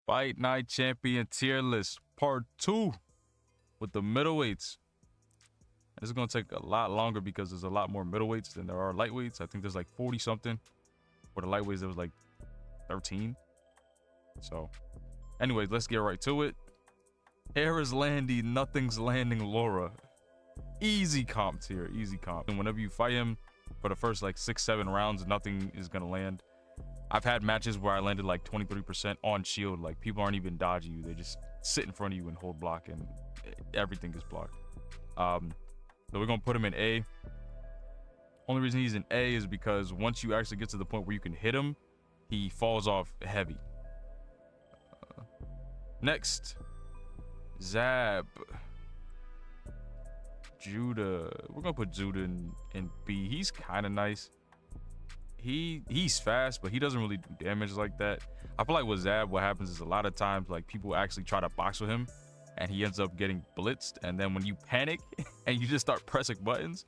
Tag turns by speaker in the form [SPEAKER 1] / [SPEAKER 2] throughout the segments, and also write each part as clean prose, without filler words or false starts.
[SPEAKER 1] Fight Night Champion tier list part 2 with the middleweights. This is going to take a lot longer because there's a lot more middleweights than there are lightweights. I think there's like 40 something. For the lightweights, there was like 13. So, anyways, let's get right to it. Erislandy, nothing's landing Lara. Easy comp tier, easy comp. And whenever you fight him for the first like 6-7 rounds, nothing is going to land. I've had matches where I landed like 23% on shield. Like, people aren't even dodging you. They just sit in front of you and hold block, and everything is blocked. So we're going to put him in A. Only reason he's in A is because once you actually get to the point where you can hit him, he falls off heavy. Next, Zab. Judah. We're going to put Judah in B. He's kind of nice. He's fast, but he doesn't really do damage like that. I feel like with Zab, what happens is a lot of times like people actually try to box with him and he ends up getting blitzed, and then when you panic and you just start pressing buttons,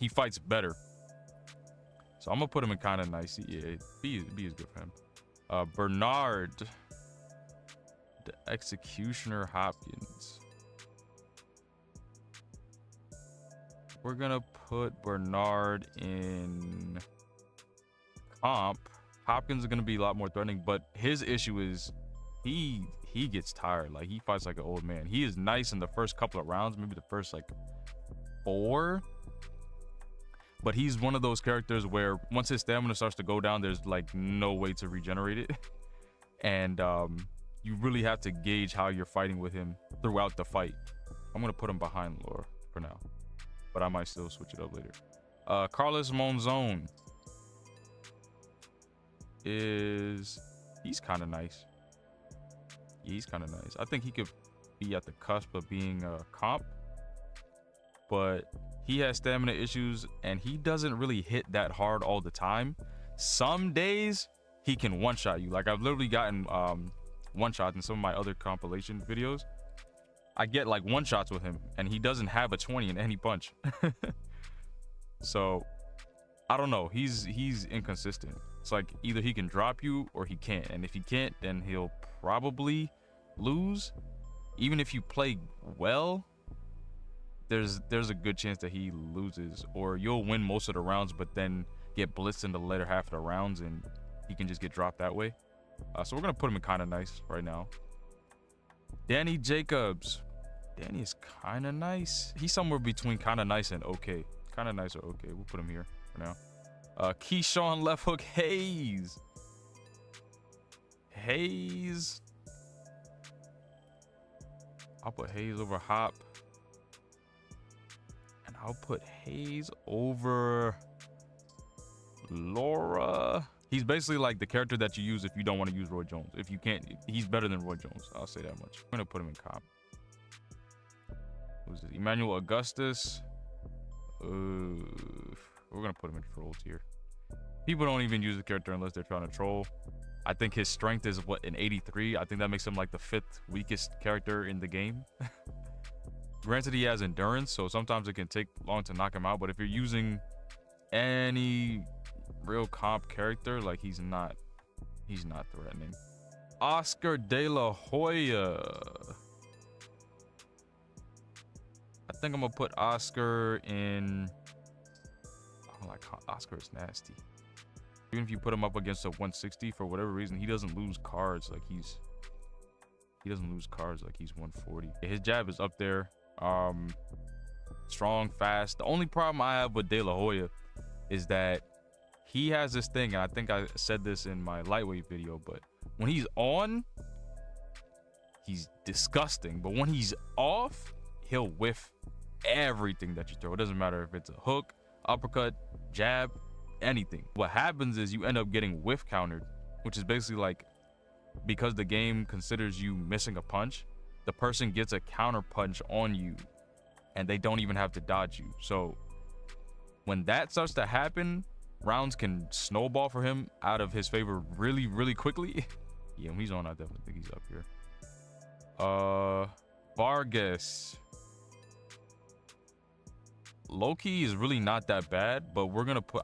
[SPEAKER 1] he fights better. So I'm gonna put him in kind of nice. Yeah, B is good for him. Bernard, the Executioner Hopkins. We're gonna put Bernard in comp. Hopkins is going to be a lot more threatening, but his issue is he gets tired. Like, he fights like an old man. He is nice in the first couple of rounds, maybe the first like 4, but he's one of those characters where once his stamina starts to go down, there's like no way to regenerate it. And you really have to gauge how you're fighting with him throughout the fight. I'm going to put him behind Lara for now, but I might still switch it up later. Carlos Monzon. He's kind of nice. Yeah, he's kind of nice. I think he could be at the cusp of being a comp, but he has stamina issues and he doesn't really hit that hard all the time. Some days he can one-shot you. Like, I've literally gotten one-shots in some of my other compilation videos. I get like one-shots with him and he doesn't have a 20 in any punch. So I don't know, he's inconsistent. It's like either he can drop you or he can't, and if he can't, then he'll probably lose. Even if you play well, there's a good chance that he loses, or you'll win most of the rounds but then get blitzed in the later half of the rounds and he can just get dropped that way. So we're gonna put him in kind of nice right now. Danny Jacobs. Danny is kind of nice. He's somewhere between kind of nice and okay. Kind of nice or okay. We'll put him here for now. Keyshawn left hook Hayes. I'll put Hayes over Hop, and I'll put Hayes over Lara. He's basically like the character that you use if you don't want to use Roy Jones. If you can't, he's better than Roy Jones. I'll say that much. I'm gonna put him in comp. Who's this? Emmanuel Augustus. We're gonna put him in troll tier. People don't even use the character unless they're trying to troll. I think his strength is what, an 83. I think that makes him like the 5th weakest character in the game. Granted, he has endurance, so sometimes it can take long to knock him out, but if you're using any real comp character, like, he's not threatening. Oscar De La Hoya. I think I'm gonna put Oscar in. I don't like Oscar, is nasty. Even if you put him up against a 160, for whatever reason, he doesn't lose cards like he's 140. His jab is up there. Strong, fast. The only problem I have with De La Hoya is that he has this thing, and I think I said this in my lightweight video, but when he's on, he's disgusting. But when he's off, he'll whiff everything that you throw. It doesn't matter if it's a hook, uppercut, jab, anything. What happens is you end up getting whiff countered, which is basically like, because the game considers you missing a punch, the person gets a counter punch on you and they don't even have to dodge you. So when that starts to happen, rounds can snowball for him out of his favor really quickly. Yeah, when he's on, I definitely think he's up here. Vargas. Low-key is really not that bad, but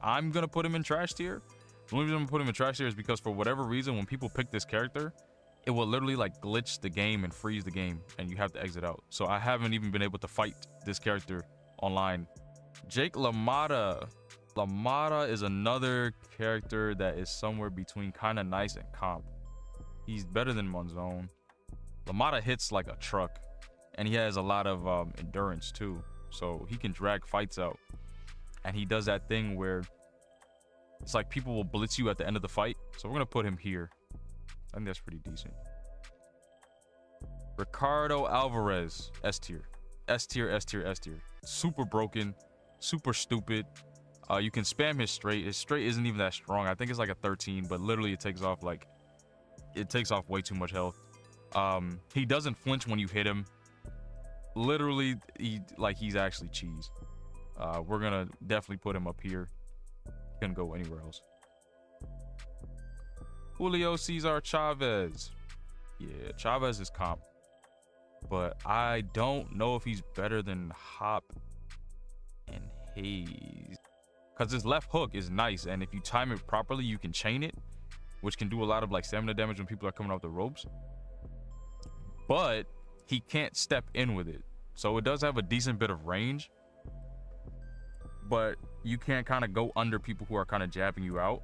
[SPEAKER 1] I'm gonna put him in trash tier. The only reason I'm gonna put him in trash tier is because for whatever reason, when people pick this character, it will literally like glitch the game and freeze the game, and you have to exit out. So I haven't even been able to fight this character online. Jake Lamotta. Lamotta is another character that is somewhere between kind of nice and comp. He's better than Monzon. Lamotta hits like a truck, and he has a lot of endurance too, so he can drag fights out. And he does that thing where it's like people will blitz you at the end of the fight. So we're gonna put him here. I think that's pretty decent. Ricardo Alvarez, S tier. S tier, S tier, S tier. Super broken, super stupid. You can spam his straight. His straight isn't even that strong. I think it's like a 13, but literally it takes off way too much health. He doesn't flinch when you hit him. Literally, he's actually cheese. We're gonna definitely put him up here. Couldn't go anywhere else. Julio, Cesar, Chavez. Yeah, Chavez is comp, but I don't know if he's better than Hop and Hayes, because his left hook is nice, and if you time it properly, you can chain it, which can do a lot of like stamina damage when people are coming off the ropes. But he can't step in with it, so it does have a decent bit of range, but you can't kind of go under people who are kind of jabbing you out,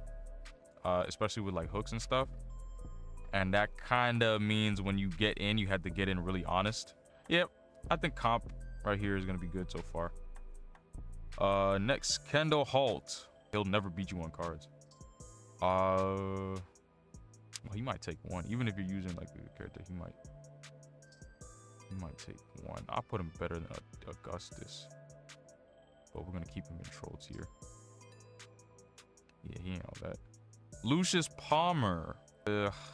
[SPEAKER 1] especially with like hooks and stuff. And that kind of means when you get in, you have to get in really honest. Yep, I think comp right here is gonna be good so far. Next, Kendall Holt. He'll never beat you on cards. Well, he might take one, even if you're using like a character. He might take one. I'll put him better than Augustus, but we're gonna keep him in troll tier. Yeah, he ain't all that. Lucius Palmer.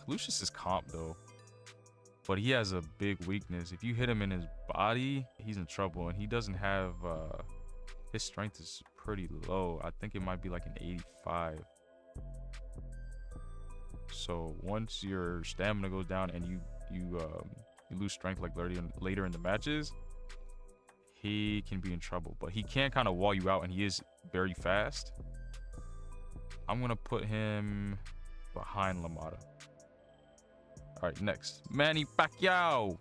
[SPEAKER 1] Lucius is comp though, but he has a big weakness. If you hit him in his body, he's in trouble, and he doesn't have his strength is pretty low. I think it might be like an 85. So once your stamina goes down and you lose strength like later in the matches, he can be in trouble. But he can kind of wall you out, and he is very fast. I'm gonna put him behind Lamotta. All right, next, Manny Pacquiao.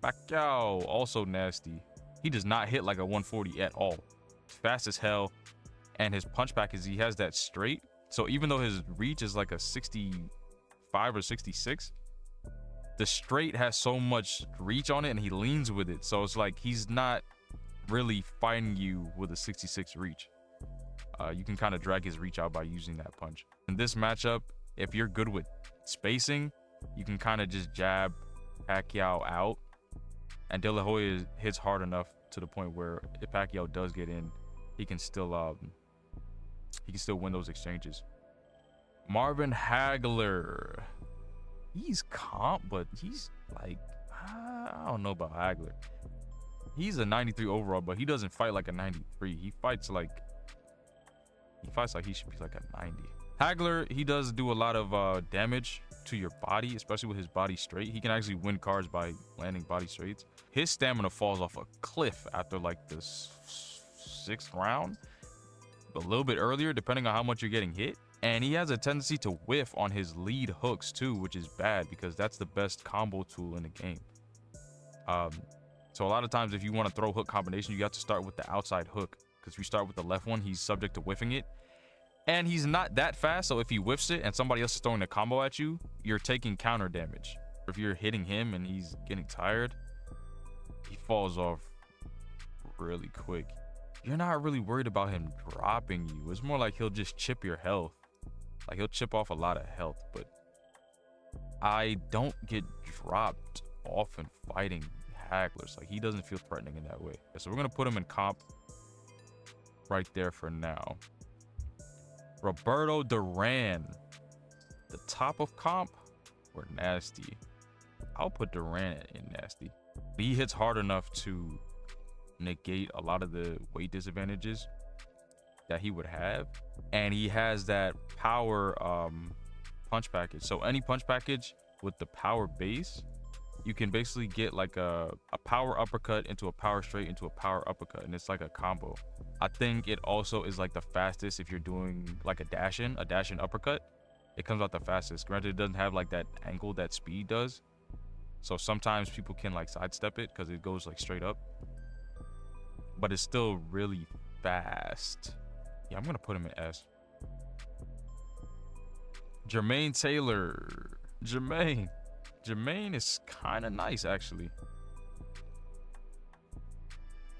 [SPEAKER 1] Pacquiao, also nasty. He does not hit like a 140 at all. Fast as hell, and his punch back is he has that straight. So even though his reach is like a 65 or 66, the straight has so much reach on it, and he leans with it. So it's like he's not really fighting you with a 66 reach. You can kind of drag his reach out by using that punch. In this matchup, if you're good with spacing, you can kind of just jab Pacquiao out, and De La Hoya hits hard enough to the point where if Pacquiao does get in, he can still win those exchanges. Marvin Hagler. He's comp, but he's like, I don't know about Hagler. He's a 93 overall, but he doesn't fight like a 93. He fights like he should be like a 90. Hagler, he does do a lot of damage to your body, especially with his body straight. He can actually win cards by landing body straights. His stamina falls off a cliff after like the 6th round, a little bit earlier, depending on how much you're getting hit. And he has a tendency to whiff on his lead hooks too, which is bad because that's the best combo tool in the game. So a lot of times if you want to throw hook combination, you have to start with the outside hook, because if you start with the left one, he's subject to whiffing it. And he's not that fast, so if he whiffs it and somebody else is throwing a combo at you, you're taking counter damage. If you're hitting him and he's getting tired, he falls off really quick. You're not really worried about him dropping you. It's more like he'll just chip your health. Like he'll chip off a lot of health, but I don't get dropped often fighting Haglers. Like he doesn't feel threatening in that way. So we're gonna put him in comp right there for now. Roberto Duran, the top of comp, or nasty. I'll put Duran in nasty. He hits hard enough to negate a lot of the weight disadvantages that he would have, and he has that power punch package. So any punch package with the power base, you can basically get like a power uppercut into a power straight into a power uppercut, and it's like a combo. I think it also is like the fastest if you're doing like a dash in uppercut. it comes out the fastest. Granted, it doesn't have like that angle that speed does. So sometimes people can like sidestep it because it goes like straight up. But it's still really fast. Yeah, I'm going to put him in S. Jermaine Taylor. Jermaine is kind of nice, actually.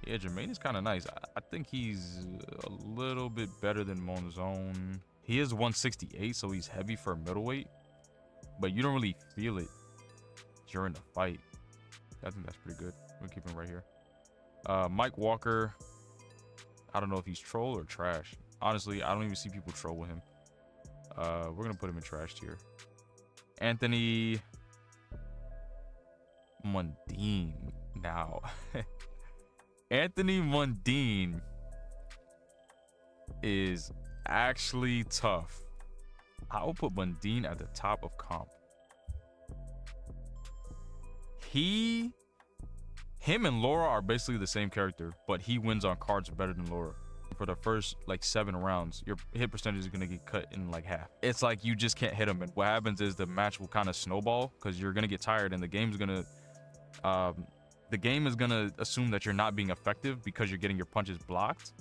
[SPEAKER 1] Yeah, Jermaine is kind of nice. I think he's a little bit better than Monzon. He is 168, so he's heavy for a middleweight. But you don't really feel it during the fight. I think that's pretty good. We'll keep him right here. Mike Walker. I don't know if he's troll or trash. Honestly, I don't even see people troll with him. We're going to put him in trash tier. Anthony Mundine. Now, Anthony Mundine is actually tough. I will put Mundine at the top of comp. Him and Lara are basically the same character, but he wins on cards better than Lara. For the first like 7 rounds, your hit percentage is gonna get cut in like half. It's like you just can't hit him, and what happens is the match will kind of snowball because you're gonna get tired, and the game is gonna assume that you're not being effective because you're getting your punches blocked,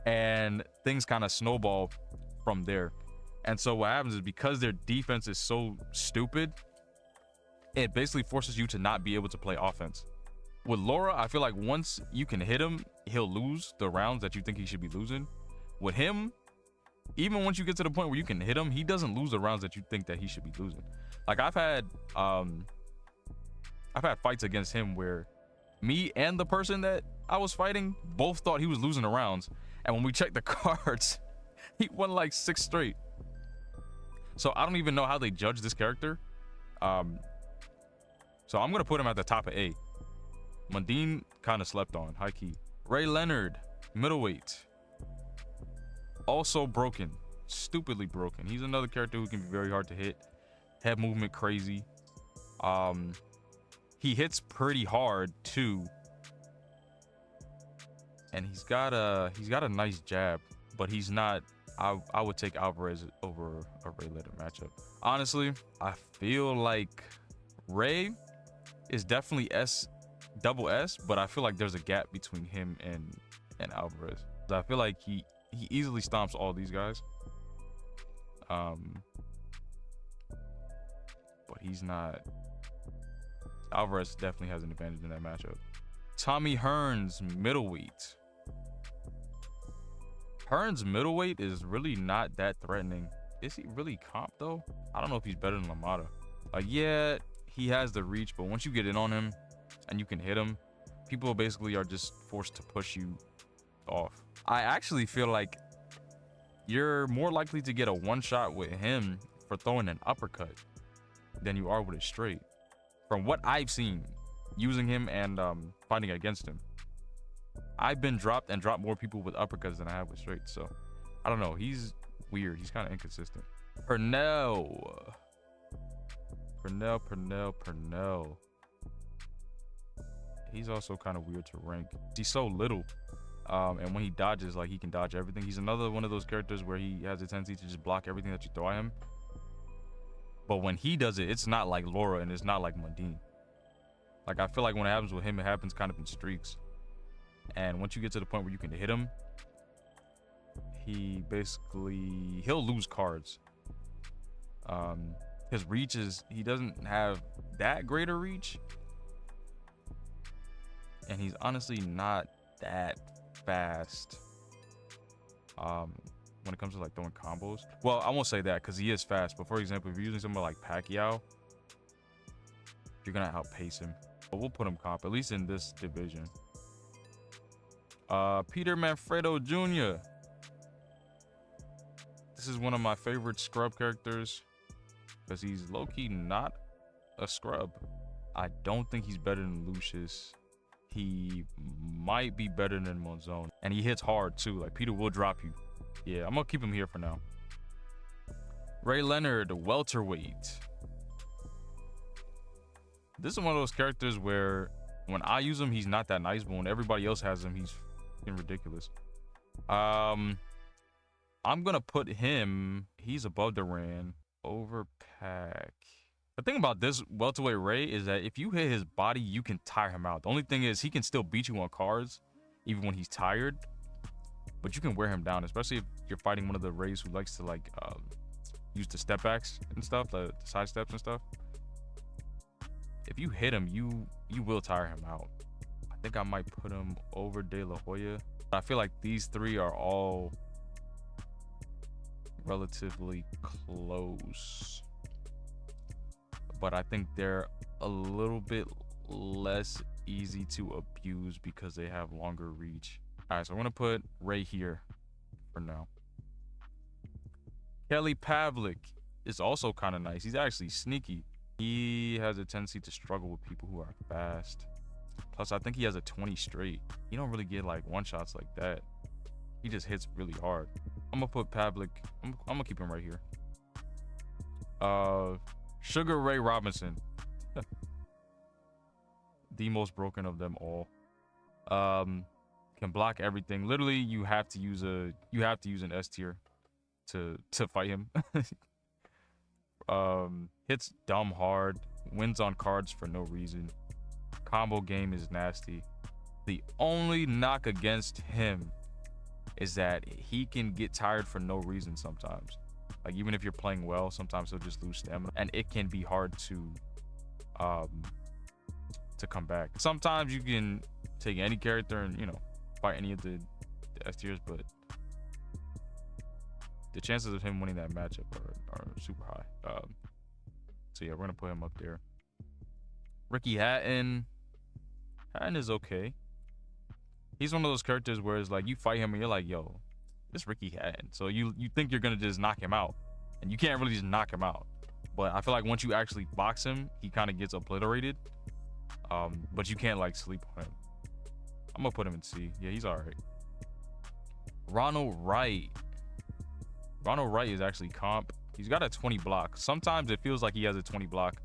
[SPEAKER 1] and things kind of snowball from there. And so what happens is because their defense is so stupid, it basically forces you to not be able to play offense. With Lara, I feel like once you can hit him, he'll lose the rounds that you think he should be losing. With him, even once you get to the point where you can hit him, he doesn't lose the rounds that you think that he should be losing. Like I've had fights against him where me and the person that I was fighting both thought he was losing the rounds, and when we checked the cards, he won like 6 straight. So I don't even know how they judge this character. So I'm gonna put him at the top of A. Mundine kind of slept on, high key. Ray Leonard, middleweight. Also broken, stupidly broken. He's another character who can be very hard to hit. Head movement crazy. He hits pretty hard too. And he's got a nice jab, but he's not. I would take Alvarez over a Ray Leonard matchup. Honestly, I feel like Ray is definitely double S, but I feel like there's a gap between him and Alvarez. I feel like he easily stomps all these guys. But he's not. Alvarez definitely has an advantage in that matchup. Tommy Hearns, middleweight. Hearns middleweight is really not that threatening. Is he really comp though? I don't know if he's better than Lamotta. Yeah, he has the reach, but once you get in on him and you can hit him, people basically are just forced to push you off. I actually feel like you're more likely to get a one-shot with him for throwing an uppercut than you are with a straight. From what I've seen using him and fighting against him, I've been dropped more people with uppercuts than I have with straights. So I don't know, he's weird. He's kind of inconsistent. Pernell. He's also kind of weird to rank. He's so little, and when he dodges, like he can dodge everything. He's another one of those characters where he has a tendency to just block everything that you throw at him. But when he does it, it's not like Lara and it's not like Mundine. Like I feel like when it happens with him, it happens kind of in streaks. And once you get to the point where you can hit him, he'll lose cards. His reach is, he doesn't have that great a reach, and he's honestly not that fast when it comes to like throwing combos. Well, I won't say that because he is fast, but for example, if you're using someone like Pacquiao, you're gonna outpace him. But we'll put him comp, at least in this division. Peter Manfredo Jr. This is one of my favorite scrub characters because he's low-key not a scrub. I don't think he's better than Lucius. He might be better than Monzon, and he hits hard too. Like Peter will drop you. Yeah, I'm gonna keep him here for now. Ray Leonard, welterweight. This is one of those characters where when I use him, he's not that nice, but when everybody else has him, he's ridiculous. I'm gonna put him, he's above Duran, over Pac. The thing about this welterweight Ray is that if you hit his body, you can tire him out. The only thing is he can still beat you on cards, even when he's tired. But you can wear him down, especially if you're fighting one of the Rays who likes to like use the step backs and stuff, the side steps and stuff. If you hit him, you will tire him out. I think I might put him over De La Hoya. I feel like these three are all relatively close, but I think they're a little bit less easy to abuse because they have longer reach. All right, so I'm gonna put Ray here for now. Kelly Pavlik is also kind of nice. He's actually sneaky. He has a tendency to struggle with people who are fast. Plus, I think he has a 20 straight. He don't really get like one shots like that. He just hits really hard. I'm gonna put Pavlik. I'm gonna keep him right here. Sugar Ray Robinson, the most broken of them all. Can block everything. Literally, you have to use an S tier to fight him. Hits dumb hard, wins on cards for no reason. Combo game is nasty. The only knock against him is that he can get tired for no reason sometimes. Like even if you're playing well, sometimes he'll just lose stamina, and it can be hard to come back. Sometimes you can take any character and, you know, fight any of the S tiers, but the chances of him winning that matchup are super high. So yeah, we're gonna put him up there. Ricky Hatton is okay. He's one of those characters where it's like you fight him and you're like, yo, this Ricky Hatton. So you think you're gonna just knock him out, and you can't really just knock him out. But I feel like once you actually box him, he kind of gets obliterated. But you can't like sleep on him. I'm gonna put him in C. Yeah, he's all right. Ronald Wright is actually comp. He's got a 20 block. Sometimes it feels like he has a 20 block.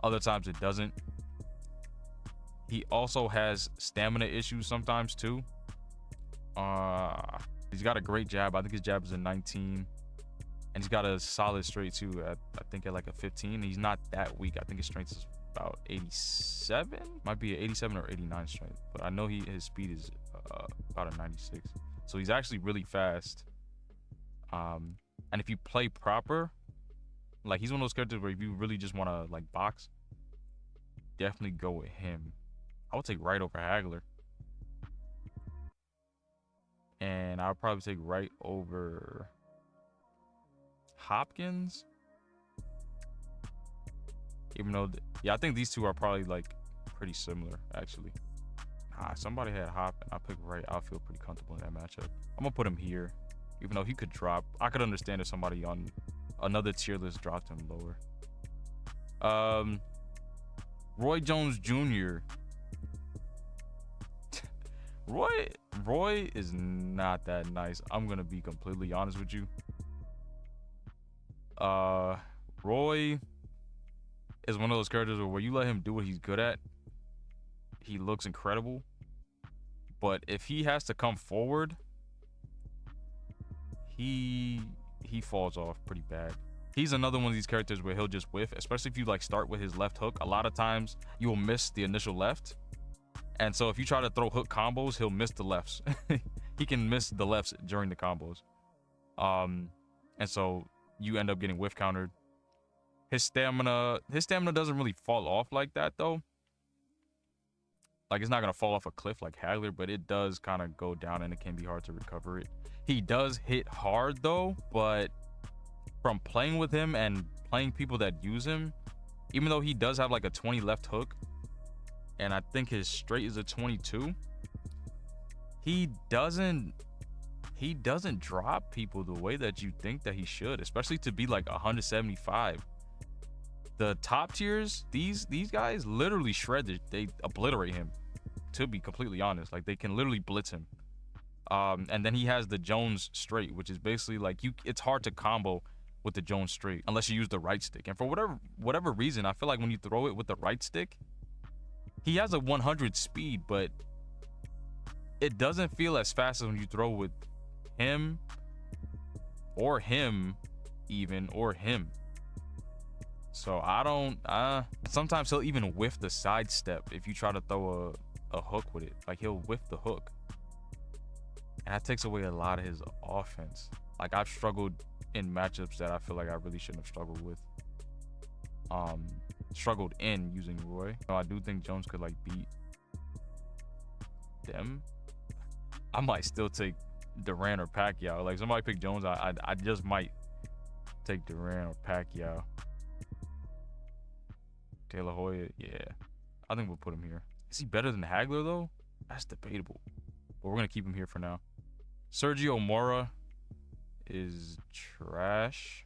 [SPEAKER 1] Other times it doesn't. He also has stamina issues sometimes too. He's got a great jab. I think his jab is a 19. And he's got a solid straight too at, I think at like a 15. He's not that weak. I think his strength is about 87. Might be an 87 or 89 strength. But I know his speed is about a 96. So he's actually really fast. And if you play proper, like he's one of those characters where if you really just want to like box, definitely go with him. I would take Wright over Hagler. And I'll probably take Wright over Hopkins. Even though, yeah, I think these two are probably like pretty similar actually. Somebody had Hop and I picked Wright. I'll feel pretty comfortable in that matchup. I'm gonna put him here. Even though he could drop, I could understand if somebody on another tier list dropped him lower. Roy Jones Jr. Roy is not that nice. I'm gonna be completely honest with you. Roy is one of those characters where you let him do what he's good at, he looks incredible. But if he has to come forward, he falls off pretty bad. He's another one of these characters where he'll just whiff, especially if you like start with his left hook. A lot of times you will miss the initial left, and so if you try to throw hook combos, he'll miss the lefts. He can miss the lefts during the combos, and so you end up getting whiff countered. His stamina doesn't really fall off like that though. Like it's not gonna fall off a cliff like Hagler, but it does kind of go down and it can be hard to recover it. He does hit hard though, but from playing with him and playing people that use him, even though he does have like a 20 left hook, and I think his straight is a 22, he doesn't drop people the way that you think that he should, especially to be like 175. The top tiers, these guys literally shred it. They obliterate him, to be completely honest. Like they can literally blitz him. And then he has the Jones straight, which is basically like it's hard to combo with the Jones straight unless you use the right stick. And for whatever reason, I feel like when you throw it with the right stick, he has a 100 speed, but it doesn't feel as fast as when you throw with him or him even, or him. So I don't, sometimes he'll even whiff the sidestep if you try to throw a hook with it. Like, he'll whiff the hook. And that takes away a lot of his offense. Like, I've struggled in matchups that I feel like I really shouldn't have struggled with. Struggled in using Roy. So I do think Jones could, like, beat them. I might still take Duran or Pacquiao. Like, somebody pick Jones, I just might take Duran or Pacquiao. Taylor Hoya, yeah. I think we'll put him here. Is he better than Hagler, though? That's debatable. But we're going to keep him here for now. Sergio Mora is trash.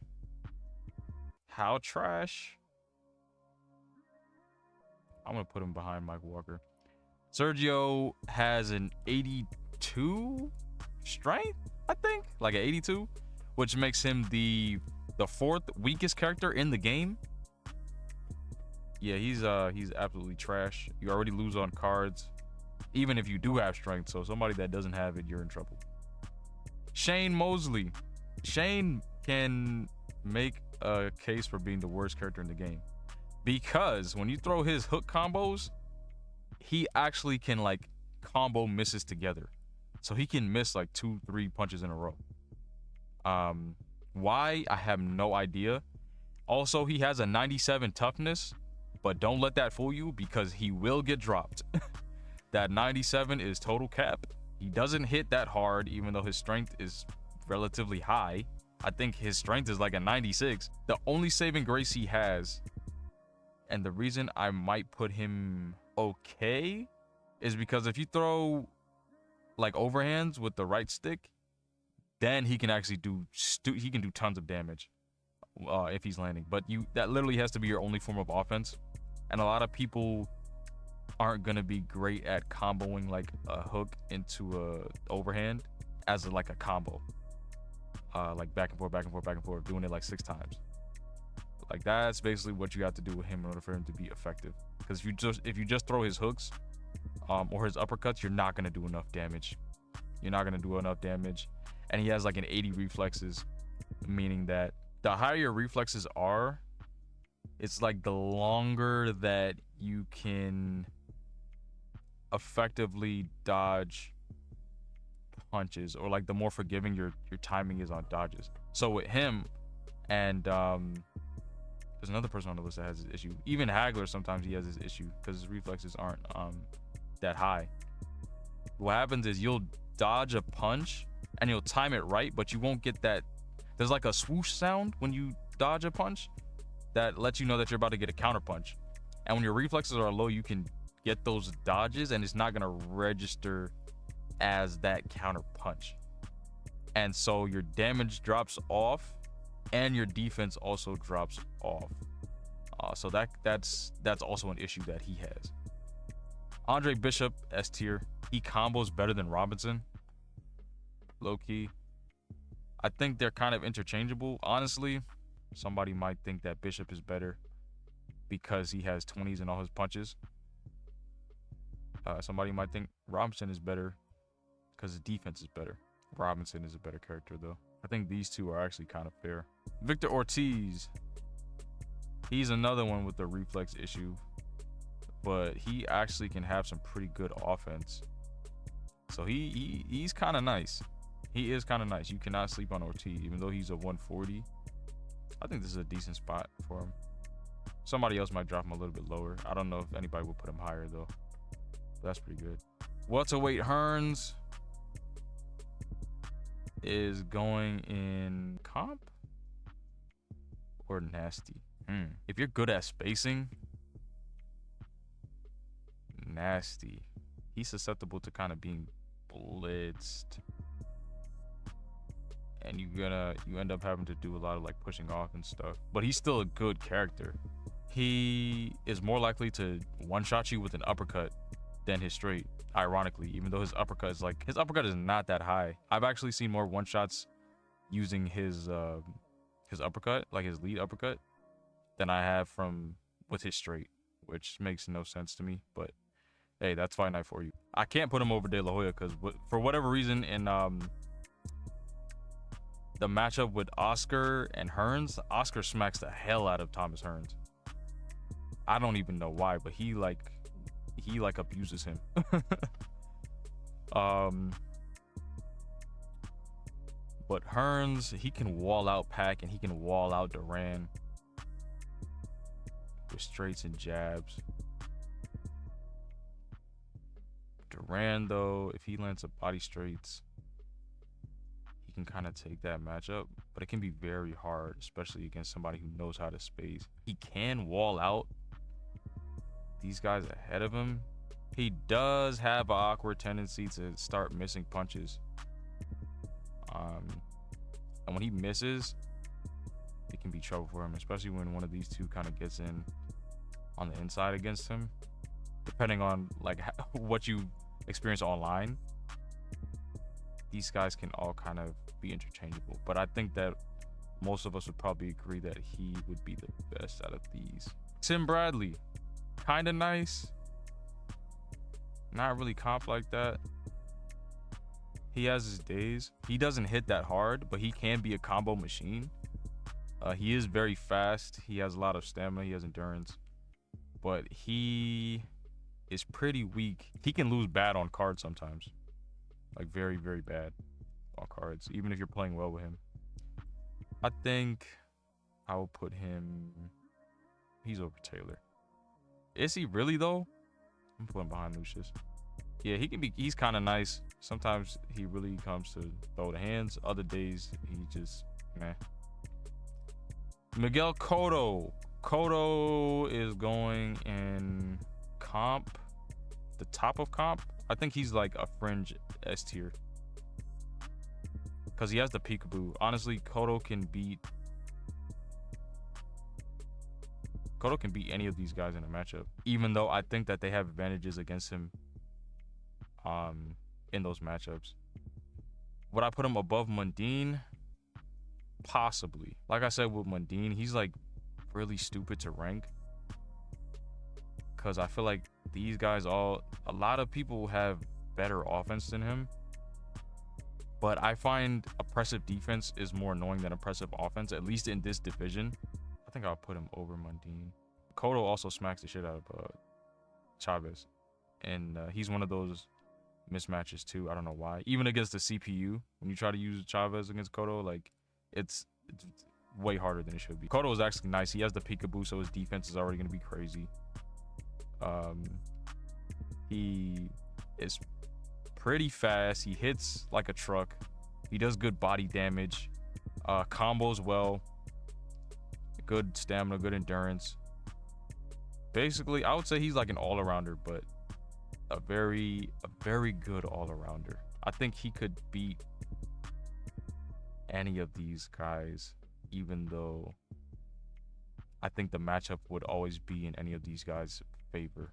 [SPEAKER 1] How trash? I'm going to put him behind Mike Walker. Sergio has an 82 strength, I think. Like an 82, which makes him the fourth weakest character in the game. Yeah, he's absolutely trash. You already lose on cards, even if you do have strength. So somebody that doesn't have it, you're in trouble. Shane Mosley. Shane can make a case for being the worst character in the game, because when you throw his hook combos, he actually can, like, combo misses together. So he can miss like 2-3 punches in a row. Why? I have no idea. Also, he has a 97 toughness, but don't let that fool you, because he will get dropped. That 97 is total cap. He doesn't hit that hard, even though his strength is relatively high. I think his strength is like a 96. The only saving grace he has, and the reason I might put him okay, is because if you throw like overhands with the right stick, then he can actually do tons of damage if he's landing. But that literally has to be your only form of offense, and a lot of people aren't gonna be great at comboing like a hook into a overhand as like a combo, like back and forth, doing it like 6 times. Like, that's basically what you have to do with him in order for him to be effective. Because if you just throw his hooks or his uppercuts, you're not gonna do enough damage. And he has like an 80 reflexes, meaning that the higher your reflexes are, it's like the longer that you can effectively dodge punches, or like the more forgiving your timing is on dodges. So with him, and there's another person on the list that has this issue. Even Hagler, sometimes he has this issue because his reflexes aren't that high. What happens is you'll dodge a punch and you'll time it right, but you won't get that. There's like a swoosh sound when you dodge a punch that lets you know that you're about to get a counter punch. And when your reflexes are low, you can get those dodges and it's not gonna register as that counter punch. And so your damage drops off and your defense also drops off. So that's also an issue that he has. Andre Bishop, S tier. He combos better than Robinson. Low key. I think they're kind of interchangeable. Honestly, somebody might think that Bishop is better because he has 20s in all his punches. Somebody might think Robinson is better because his defense is better. Robinson is a better character, though. I think these two are actually kind of fair. Victor Ortiz. He's another one with the reflex issue, but he actually can have some pretty good offense. So he's kind of nice. He is kind of nice. You cannot sleep on Ortiz, even though he's a 140. I think this is a decent spot for him. Somebody else might drop him a little bit lower. I don't know if anybody will put him higher, though. But that's pretty good. Welterweight Hearns is going in comp or nasty. If you're good at spacing, nasty. He's susceptible to kind of being blitzed, and you end up having to do a lot of like pushing off and stuff. But he's still a good character. He is more likely to one-shot you with an uppercut than his straight, ironically, even though his uppercut is not that high. I've actually seen more one-shots using his uppercut, like his lead uppercut, than I have with his straight, which makes no sense to me. But hey, that's Fight Night for you. I can't put him over De La Hoya because for whatever reason the matchup with Oscar and Hearns, Oscar smacks the hell out of Thomas Hearns. I don't even know why, but he abuses him. But Hearns, he can wall out Pac and he can wall out Duran with straights and jabs. Duran, though, if he lands a body straights, he can kind of take that matchup, but it can be very hard, especially against somebody who knows how to space. He can wall out these guys ahead of him. He does have an awkward tendency to start missing punches. And when he misses, it can be trouble for him, especially when one of these two kind of gets in on the inside against him. Depending on like what you experience online, these guys can all kind of be interchangeable. But I think that most of us would probably agree that he would be the best out of these. Tim Bradley, kind of nice. Not really comp like that. He has his days. He doesn't hit that hard, but he can be a combo machine. He is very fast. He has a lot of stamina. He has endurance. But he is pretty weak. He can lose bad on cards sometimes. Like very, very bad on cards, even if you're playing well with him. I think I will put him... He's over Taylor. Is he really, though? I'm putting behind Lucius. Yeah, he can be. He's kind of nice. Sometimes he really comes to throw the hands. Other days he just meh. Miguel Cotto. Cotto is going in comp, the top of comp. I think he's like a fringe S tier because he has the peekaboo. Honestly, Cotto can beat any of these guys in a matchup, even though I think that they have advantages against him in those matchups. Would I put him above Mundine? Possibly. Like I said with Mundine, he's like really stupid to rank because I feel like these guys a lot of people have better offense than him, but I find oppressive defense is more annoying than oppressive offense, at least in this division. I think I'll put him over Mundine. Cotto also smacks the shit out of Chavez, and he's one of those mismatches too. I don't know why. Even against the CPU, when you try to use Chavez against Cotto, like it's way harder than it should be. Cotto is actually nice. He has the peekaboo, so his defense is already going to be crazy. He is pretty fast. He hits like a truck. He does good body damage. Combos well. Good stamina, good endurance. Basically, I would say he's like an all-arounder, but a very good all-arounder. I think he could beat any of these guys, even though I think the matchup would always be in any of these guys' favor.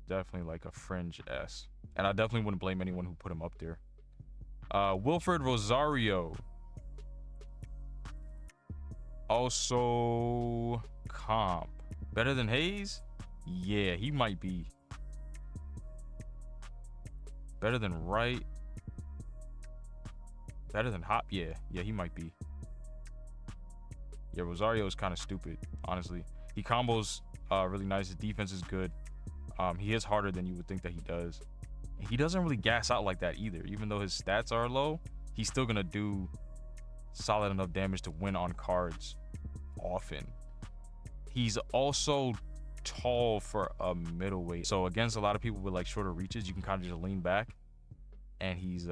[SPEAKER 1] Definitely like a fringe S. And I definitely wouldn't blame anyone who put him up there. Wilfred Rosario. Also comp. Better than Hayes? Yeah, he might be. Better than Wright? Better than Hop? Yeah, he might be. Yeah, Rosario is kind of stupid, honestly. He combos really nice. His defense is good. He is harder than you would think that he does. And he doesn't really gas out like that either. Even though his stats are low, he's still going to do solid enough damage to win on cards often. He's also tall for a middleweight. So against a lot of people with like shorter reaches, you can kind of just lean back and he's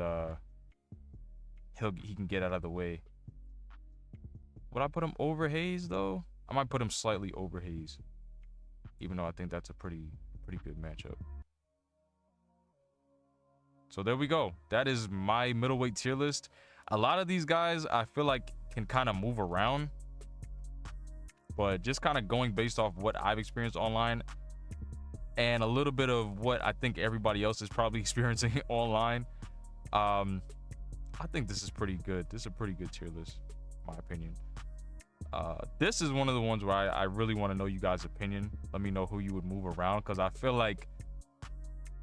[SPEAKER 1] he can get out of the way. Would I put him over Hayes though? I might put him slightly over Hayes, even though I think that's a pretty good matchup. So there we go. That is my middleweight tier list. A lot of these guys I feel like can kind of move around, but just kind of going based off what I've experienced online and a little bit of what I think everybody else is probably experiencing online, I think this is pretty good. This is a pretty good tier list, in my opinion. This is one of the ones where I really want to know you guys' opinion. Let me know who you would move around, because I feel like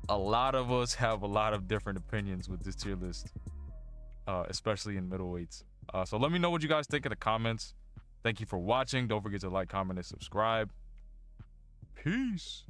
[SPEAKER 1] a lot of us have a lot of different opinions with this tier list, especially in middleweights. So let me know what you guys think in the comments. Thank you for watching. Don't forget to like, comment, and subscribe. Peace.